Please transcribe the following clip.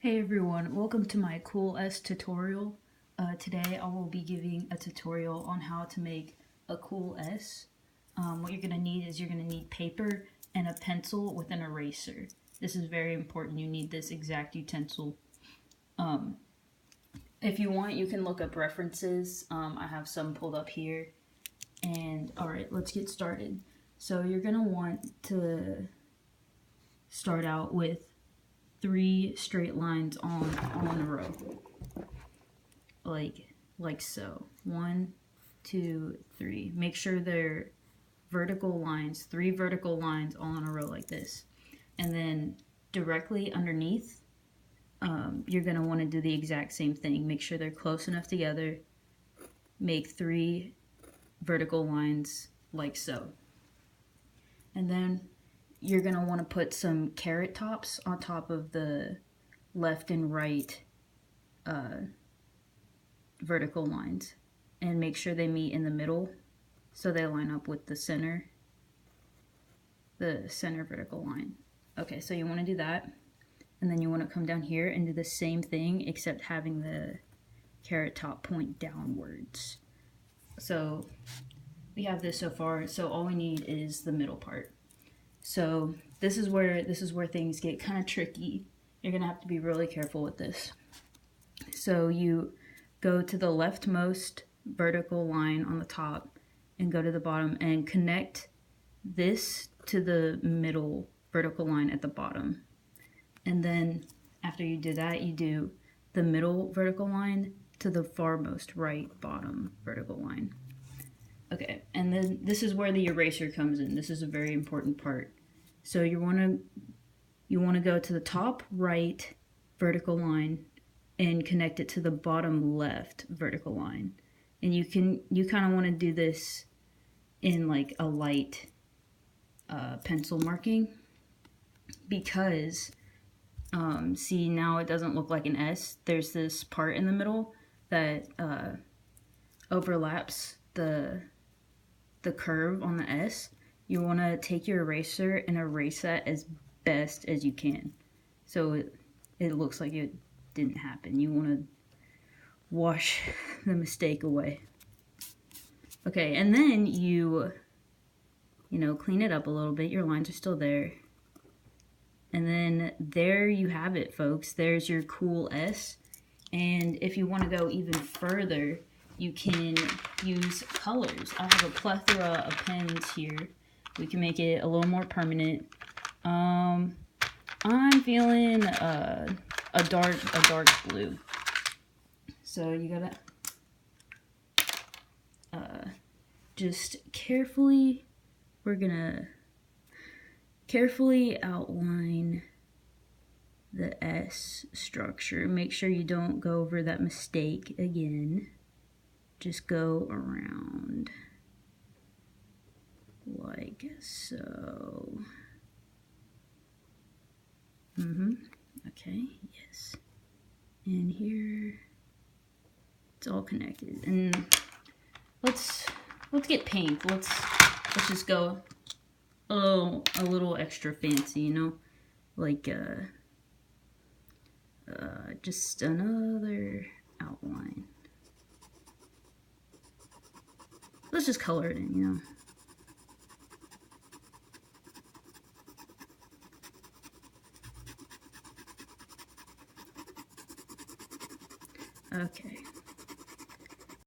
Hey everyone, welcome to my Cool S tutorial. Today I will be giving a tutorial on how to make a Cool S. What you're going to need is you're going to need paper and a pencil with an eraser. This is very important. You need this exact utensil. If you want, you can look up references. I have some pulled up here. And alright, let's get started. So you're going to want to start out with 3 straight lines on a row, like so. 1, 2, 3. Make sure they're vertical lines, 3 vertical lines all in a row like this. And then directly underneath, you're going to want to do the exact same thing. Make sure they're close enough together. Make 3 vertical lines like so. And then you're going to want to put some carrot tops on top of the left and right vertical lines. And make sure they meet in the middle so they line up with the center vertical line. Okay, so you want to do that. And then you want to come down here and do the same thing except having the carrot top point downwards. So we have this so far, so all we need is the middle part. So this is where things get kind of tricky. You're gonna have to be really careful with this. So you go to the leftmost vertical line on the top and go to the bottom and connect this to the middle vertical line at the bottom. And then after you do that, you do the middle vertical line to the farmost right bottom vertical line. Okay, and then this is where the eraser comes in. This is a very important part. So you want to go to the top right vertical line and connect it to the bottom left vertical line. And you kind of want to do this in like a light pencil marking, because see, now it doesn't look like an S. There's this part in the middle that overlaps the curve on the S. You want to take your eraser and erase that as best as you can, so it looks like it didn't happen. You want to wash the mistake away. Okay, and then you clean it up a little bit. Your lines are still there. And then there you have it, folks. There's your Cool S. And if you want to go even further, you can use colors. I have a plethora of pens here. We can make it a little more permanent. I'm feeling a dark blue. So you gotta just carefully, we're gonna carefully outline the S structure. Make sure you don't go over that mistake again. Just go around like so. Okay, yes. And here it's all connected. And let's get paint. Let's just go a little extra fancy, like just another outline. Let's just color it in, Okay,